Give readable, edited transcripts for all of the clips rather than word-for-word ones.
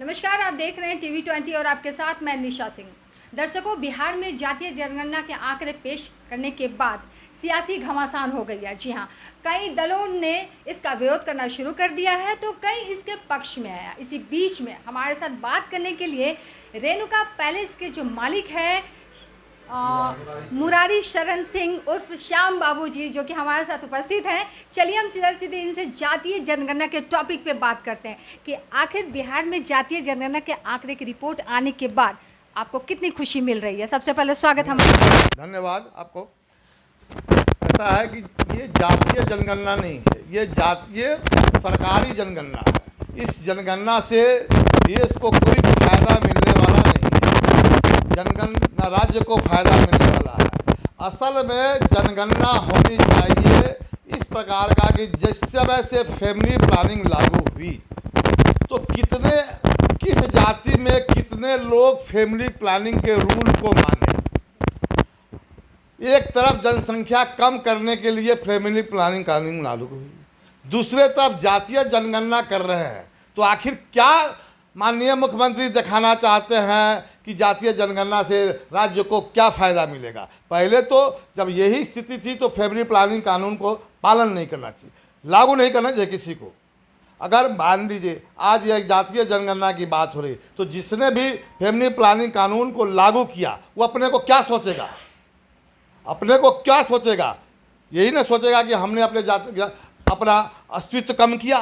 नमस्कार, आप देख रहे हैं TV20 और आपके साथ मैं निशा सिंह। दर्शकों, बिहार में जातीय जनगणना के आंकड़े पेश करने के बाद सियासी घमासान हो गई है। जी हाँ, कई दलों ने इसका विरोध करना शुरू कर दिया है तो कई इसके पक्ष में है। इसी बीच में हमारे साथ बात करने के लिए रेणुका पैलेस के जो मालिक है मुरारी शरण सिंह उर्फ श्याम बाबू जी, जो कि हमारे साथ उपस्थित हैं। चलिए हम सीधे इनसे जातीय जनगणना के टॉपिक पे बात करते हैं कि आखिर बिहार में जातीय जनगणना के आंकड़े की रिपोर्ट आने के बाद आपको कितनी खुशी मिल रही है। सबसे पहले स्वागत हम। धन्यवाद आपको। ऐसा है कि ये जातीय जनगणना नहीं है, ये जातीय सरकारी जनगणना है। इस जनगणना से देश को कोई फायदा मिलने वाला नहीं है, जनगणना राज्य को फायदा मिलने वाला है। असल में जनगणना होनी चाहिए इस प्रकार का कि जिस समय से फैमिली प्लानिंग लागू हुई तो किस जाति में कितने लोग फैमिली प्लानिंग के रूल को माने। एक तरफ जनसंख्या कम करने के लिए फैमिली प्लानिंग कानून लागू हुई, दूसरे तरफ जातीय जनगणना कर रहे हैं। तो आखिर क्या माननीय मुख्यमंत्री दिखाना चाहते हैं कि जातीय जनगणना से राज्य को क्या फ़ायदा मिलेगा। पहले तो जब यही स्थिति थी तो फैमिली प्लानिंग कानून को पालन नहीं करना चाहिए, लागू नहीं करना चाहिए किसी को। अगर मान लीजिए आज यह जातीय जनगणना की बात हो रही तो जिसने भी फैमिली प्लानिंग कानून को लागू किया वो अपने को क्या सोचेगा, अपने को क्या सोचेगा। यही ना सोचेगा कि हमने अपना अस्तित्व कम किया,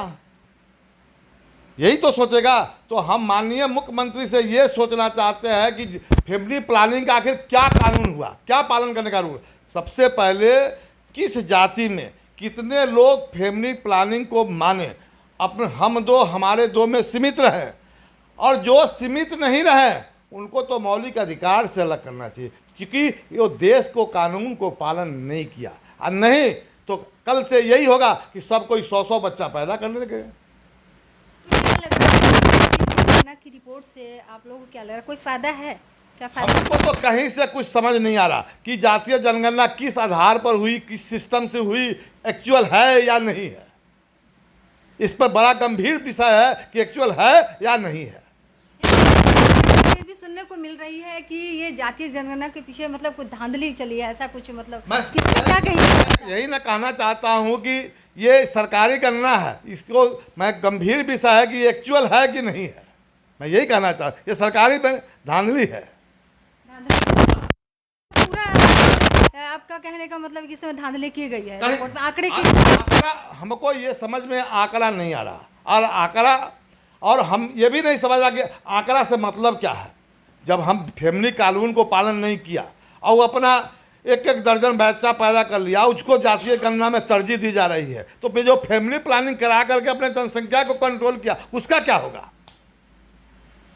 यही तो सोचेगा। तो हम माननीय मुख्यमंत्री से ये सोचना चाहते हैं कि फैमिली प्लानिंग का आखिर क्या कानून हुआ, क्या पालन करने का रूल। सबसे पहले किस जाति में कितने लोग फैमिली प्लानिंग को माने, अपने हम दो हमारे दो में सीमित रहे, और जो सीमित नहीं रहे उनको तो मौलिक अधिकार से अलग करना चाहिए, क्योंकि ये देश को कानून को पालन नहीं किया। और नहीं तो कल से यही होगा कि सब कोई 100 बच्चा पैदा कर लेंगे। की रिपोर्ट से आप लोगों को क्या लग रहा है, कोई फायदा है क्या? फायदा हमको तो कहीं से कुछ समझ नहीं आ रहा कि जातीय जनगणना किस आधार पर हुई, किस सिस्टम से हुई, एक्चुअल है या नहीं है। इस पर बड़ा गंभीर विषय है कि एक्चुअल है या नहीं है। ये भी सुनने को मिल रही है कि ये जातीय जनगणना के पीछे मतलब कुछ धांधली चली है, ऐसा कुछ मतलब किससे क्या कही। यही ना कहना चाहता हूँ कि ये सरकारी गणना है, इसको मैं गंभीर विषय है कि एक्चुअल है कि नहीं है। मैं यही कहना चाहता हूँ, ये सरकारी धांधली है। पूरा आपका कहने का मतलब कि इसमें धांधली की गई है रिपोर्ट में। आंकड़े की हमको ये समझ में आंकड़ा नहीं आ रहा, और हम ये भी नहीं समझ रहा कि आंकड़ा से मतलब क्या है। जब हम फैमिली कानून को पालन नहीं किया और वो अपना एक दर्जन बच्चा पैदा कर लिया, उसको जातीय गणना में तरजीह दी जा रही है, तो फिर जो फैमिली प्लानिंग करा करके अपने जनसंख्या को कंट्रोल किया उसका क्या होगा।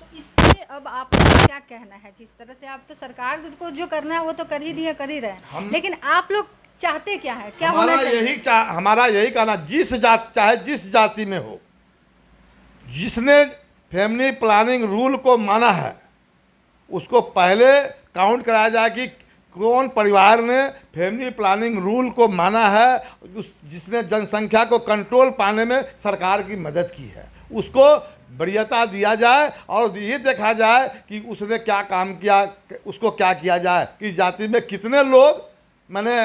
तो इस पे अब आपका क्या कहना है? जिस तरह से आप तो सरकार को जो करना है वो तो कर ही रहे हैं, लेकिन आप लोग चाहते क्या है, क्या होना चाहिए? हमारा यही कहना, चाहे जिस जाति में हो, जिसने फैमिली प्लानिंग रूल को माना है उसको पहले काउंट कराया जाए कि कौन परिवार ने फैमिली प्लानिंग रूल को माना है, जिसने जनसंख्या को कंट्रोल पाने में सरकार की मदद की है, उसको वरीयता दिया जाए और ये देखा जाए कि उसने क्या काम किया, उसको क्या किया जाए कि जाति में कितने लोग मैंने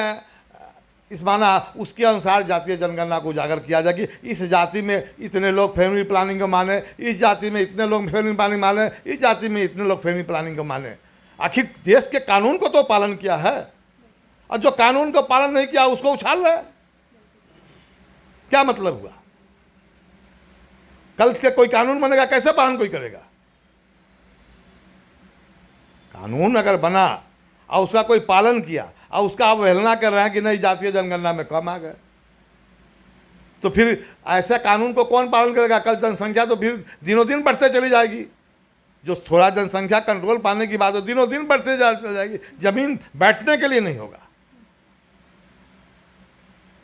इस माना उसके अनुसार जातीय जनगणना को उजागर किया जाए कि इस जाति में इतने लोग फैमिली प्लानिंग को माने, इस जाति में इतने लोग फैमिली प्लानिंग माने, इस जाति में इतने लोग फैमिली प्लानिंग को माने। आखिर देश के कानून को तो पालन किया है, और जो कानून को पालन नहीं किया उसको उछाल रहे, क्या मतलब हुआ। कल से कोई कानून बनेगा, कैसे पालन कोई करेगा। कानून अगर बना और उसका कोई पालन किया और उसका अवहेलना कर रहे हैं कि नहीं जातीय जनगणना में कम आ गए, तो फिर ऐसे कानून को कौन पालन करेगा। कल जनसंख्या तो फिर दिनों दिन बढ़ते चली जाएगी। जो थोड़ा जनसंख्या कंट्रोल पाने की बात हो, दिनों दिन बढ़ते चली जाएगी, जमीन बैठने के लिए नहीं होगा।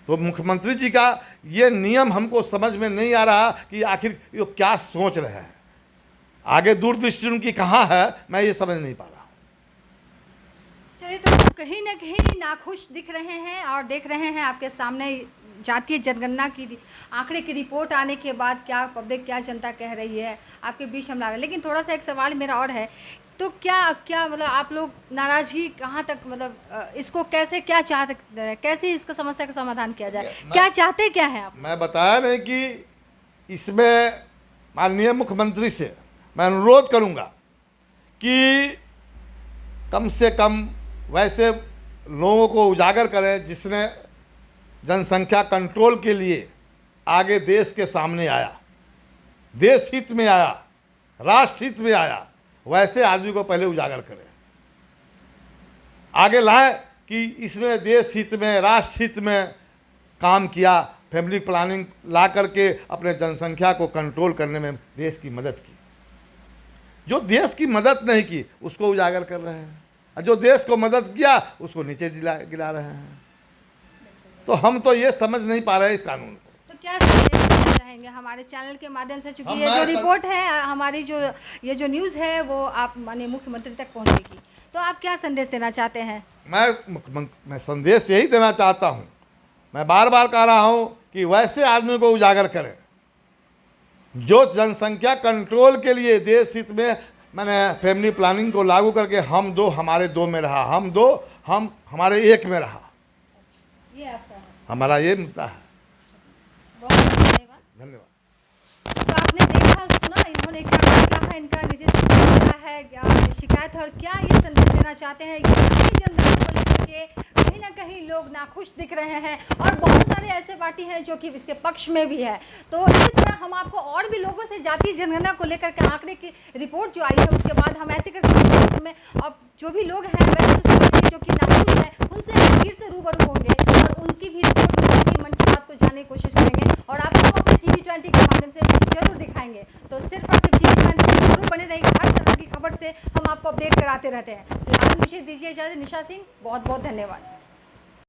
तो मुख्यमंत्री जी का ये नियम हमको समझ में नहीं आ रहा कि आखिर ये क्या सोच रहे हैं, आगे दूरदृष्टि उनकी कहाँ है, मैं ये समझ नहीं पा रहा। चलिए, तो कहीं ना कहीं नाखुश दिख रहे हैं और देख रहे हैं आपके सामने जातीय जनगणना की आंकड़े की रिपोर्ट आने के बाद क्या पब्लिक, क्या जनता कह रही है, आपके बीच हम ला रहे हैं। लेकिन थोड़ा सा एक सवाल मेरा और है, तो क्या मतलब आप लोग नाराज़गी कहाँ तक, मतलब इसको कैसे, क्या चाहते, कैसे इसका समस्या का समाधान किया जाए, क्या चाहते क्या है आप? मैं बताया नहीं कि इसमें माननीय मुख्यमंत्री से मैं अनुरोध करूंगा कि कम से कम वैसे लोगों को उजागर करें जिसने जनसंख्या कंट्रोल के लिए आगे देश के सामने आया, देश हित में आया, राष्ट्र हित में आया, वैसे आदमी को पहले उजागर करें, आगे लाए कि इसने देश हित में, राष्ट्र हित में काम किया, फैमिली प्लानिंग ला करके अपने जनसंख्या को कंट्रोल करने में देश की मदद की। जो देश की मदद नहीं की उसको उजागर कर रहे हैं, और जो देश को मदद किया उसको नीचे गिरा रहे हैं। तो हम तो ये समझ नहीं पा रहे हैं इस कानून को। तो क्या संदेश देना चाहेंगे हमारे चैनल के माध्यम से, चूंकि ये जो रिपोर्ट है हमारी, जो ये जो न्यूज़ है वो आप माननीय मुख्यमंत्री तक पहुंचेगी, तो आप क्या संदेश देना चाहते हैं? मैं संदेश यही देना चाहता हूँ, मैं बार बार कह रहा हूँ कि वैसे आदमी को उजागर करें जो जनसंख्या कंट्रोल के लिए देश हित में, मैंने फैमिली प्लानिंग को लागू करके हम दो हमारे दो में रहा, हम दो हम हमारे एक में रहा, ये आपका है, हमारा ये मुद्दा है। बहुत धन्यवाद। धन्यवाद। तो आपने देखा, सुना इन्होंने क्या है, इनका नीतीश क्या है, क्या शिकायत, और क्या ये संदेश देना चाहते हैं कि जनगणना को लेकर के कहीं ना कहीं लोग नाखुश दिख रहे हैं, और बहुत सारे ऐसे पार्टी हैं जो कि इसके पक्ष में भी है। तो इसी तरह हम आपको और भी लोगों से जातीय जनगणना को लेकर के आंकड़े की रिपोर्ट जो आई है उसके बाद हम ऐसे करके में अब जो भी लोग हैं वैसे जो कि नाखुश है उनसे हम फिर से रूबरू होंगे और उनकी भी रिपोर्ट में उनकी मन की बात को जानने की कोशिश करेंगे, और आपको अपने TV20 के माध्यम से जरूर दिखाएंगे। तो सिर्फ और सिर्फ TV20 से जरूर बने रहेगा, हर तरह की खबर से हम आपको अपडेट कराते रहते हैं। फिलहाल मुझे दीजिए इजाज़त। निशा सिंह, बहुत बहुत धन्यवाद।